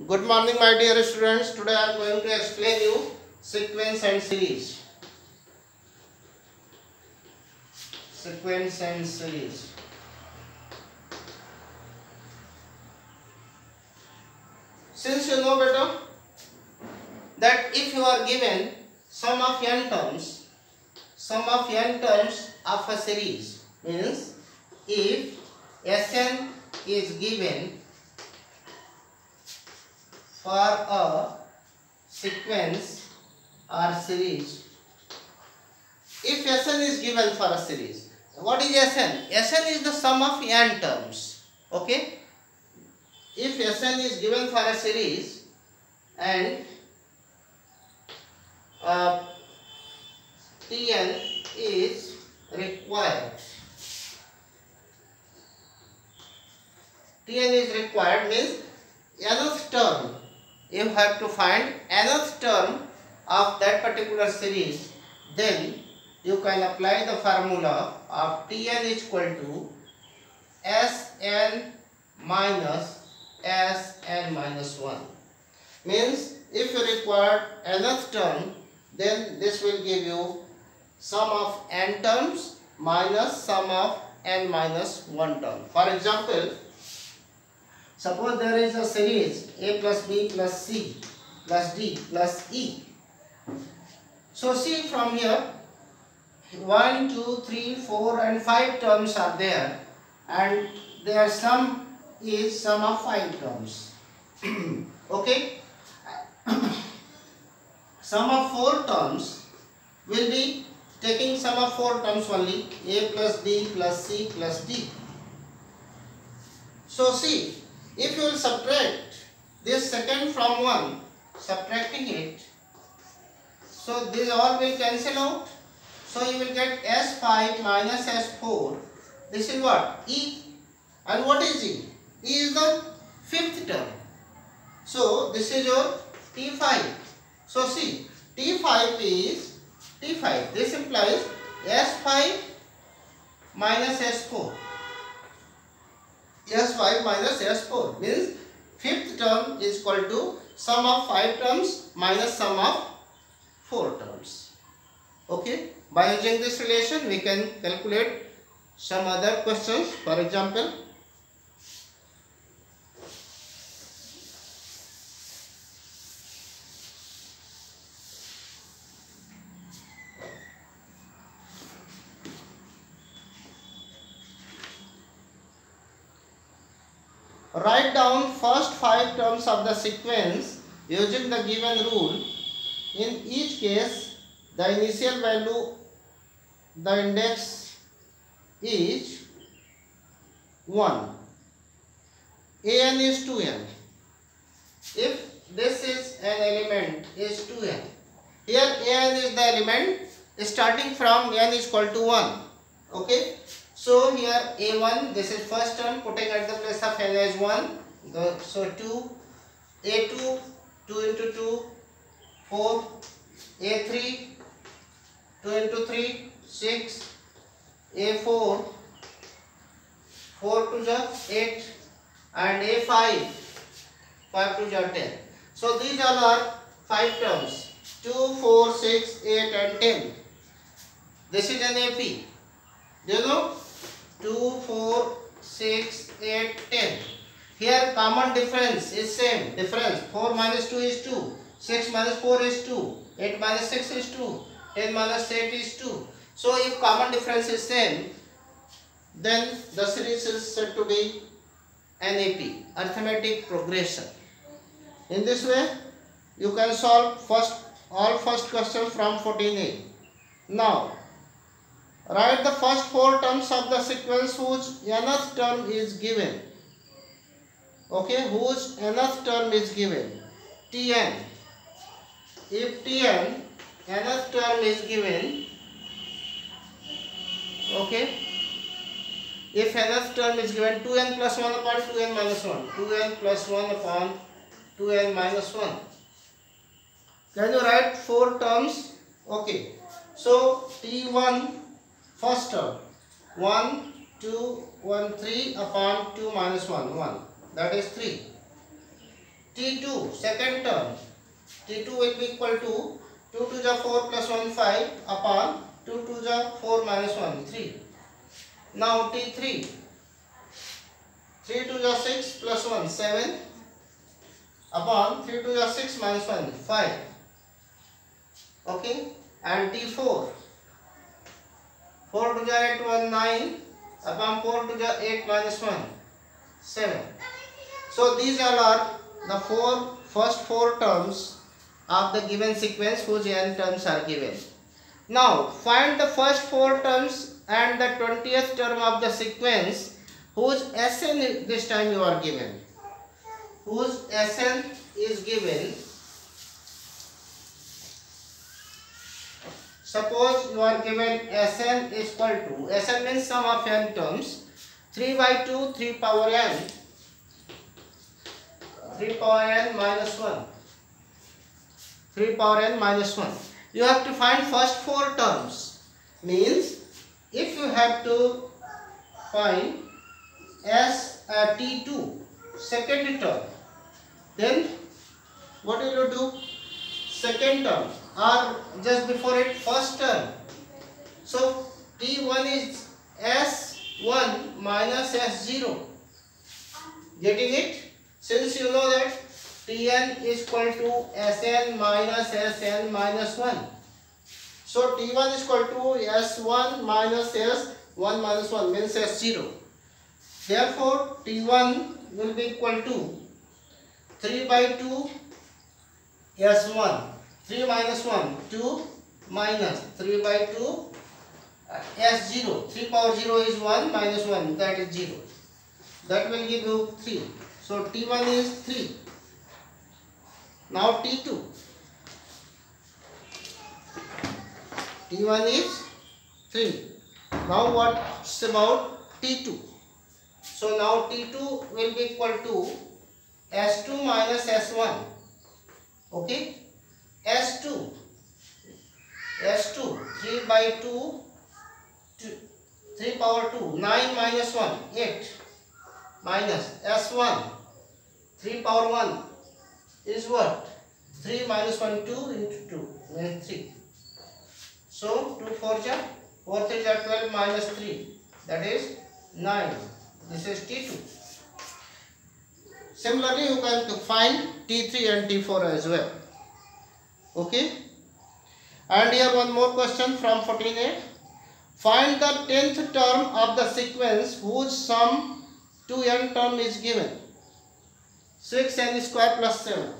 Good morning, my dear students. Today I am going to explain you sequence and series. Sequence and series. Since you know better that if you are given sum of n terms of a series, means if Sn is given for a sequence or series, if Sn is given for a series, what is Sn? Sn is the sum of n terms. Okay? If Sn is given for a series and Tn is required. Tn is required means nth term. You have to find nth term of that particular series. Then you can apply the formula of Tn is equal to Sn minus Sn minus 1. Means if you require nth term, then this will give you sum of n terms minus sum of n minus 1 term. For example, suppose there is a series a plus b plus c plus d plus e. So see from here 1, 2, 3, 4 and 5 terms are there, and their sum is sum of 5 terms. Okay? Sum of 4 terms will be taking sum of 4 terms only, a plus b plus c plus d. So see, if you will subtract this second from 1, subtracting it, so these all will cancel out. So you will get S5 minus S4. This is what? E. And what is E? E is the 5th term. So this is your T5. So see, T5 is T5. This implies S5 minus S4. S5 minus S4 means 5th term is equal to sum of 5 terms minus sum of 4 terms. Okay? By using this relation, we can calculate some other questions. For example, write down first 5 terms of the sequence using the given rule. In each case, the initial value, the index is 1. An is 2n. If this is an element is 2n. Here an is the element starting from n is equal to 1. Okay. So here a1, this is first term, putting at the place of n as 1. So 2, a2, 2 into 2, 4, a3, 2 into 3, 6, a4, 4 to the 8, and a5, 5 to the 10. So these all are 5 terms, 2, 4, 6, 8 and 10. This is an AP. Do you know? 2, 4, 6, 8, 10. Here common difference is same. Difference 4 minus 2 is 2. 6 minus 4 is 2. 8 minus 6 is 2. 10 minus 8 is 2. So if common difference is same, then the series is said to be NAP, arithmetic progression. In this way, you can solve all first questions from 14a. Now, write the first 4 terms of the sequence whose nth term is given. Okay, whose nth term is given. Tn. If Tn, nth term is given, okay, if nth term is given 2n plus 1 upon 2n minus 1, 2n plus 1 upon 2n minus 1. Can you write 4 terms? Okay, so T1 first term 1, 2, 1, 3 upon 2 minus 1, 1. That is 3. T2 second term, T2 will be equal to 2 to the 4 plus 1 5 upon 2 to the 4 minus 1 3. Now T3, 3 to the 6 plus 1 7 upon 3 to the 6 minus 1 5. Okay, and T4, 4 to the 8 1 9 upon 4 to the 8 minus 1 7. So these all are the first four terms of the given sequence whose n terms are given. Now find the first four terms and the 20th term of the sequence whose Sn this time you are given. Whose Sn is given. Suppose you are given Sn is equal to, Sn means sum of n terms, 3 by 2 3 power n, 3 power n minus 1, 3 power n minus 1. You have to find first four terms. Means if you have to find T2 second term, then what will you do? Second term or just before it first term. So T1 is S1 minus S0. Getting it? Since you know that Tn is equal to Sn minus Sn minus 1. So T1 is equal to S1 minus S1 minus 1 means S0. Therefore T1 will be equal to 3 by 2 S1. 3 minus 1 2 minus 3 by 2 S0. 3 power 0 is 1 minus 1, that is 0. That will give you 3. So T1 is 3. Now T2. T1 is 3. Now what's about T2? So now T2 will be equal to S2 minus S1. Okay? S2. 3 by 2, 3 power 2, 9 minus 1, 8 minus S1, 3 power 1 is what? 3 minus 1, 2 into 2 means 3. So 2 4 ja, 4 3 ja 12 minus 3, that is 9. This is T2. Similarly, you can find T3 and T4 as well. Okay. And here one more question from 14a. Find the 10th term of the sequence whose sum to n term is given. 6n square plus 7.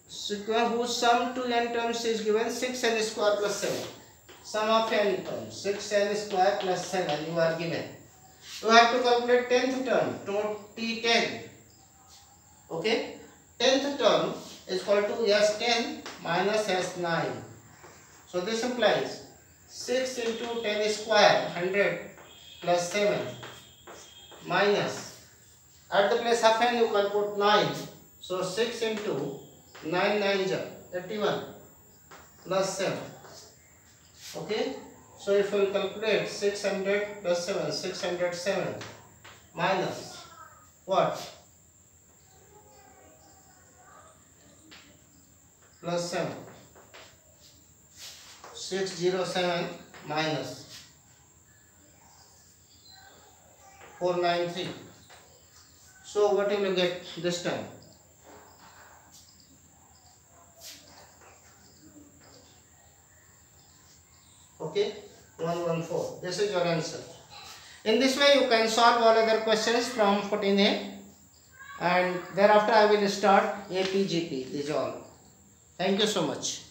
Sequence whose sum to n terms is given 6n square plus 7. Sum of n terms 6n square plus 7 you are given. You have to calculate 10th term to T10. Okay, 10th term is equal to S10 minus S9. So this implies 6 into 10 square 100 plus 7 minus, at the place of n you can put 9. So 6 into 9 9 is 81 plus 7. Okay, so if we calculate 600 plus 7, 607 minus what? Plus 7. 607 minus 493. So what will you get this time? Okay, 114. This is your answer. In this way you can solve all other questions from 14a, and thereafter I will start APGP. This is all. Thank you so much.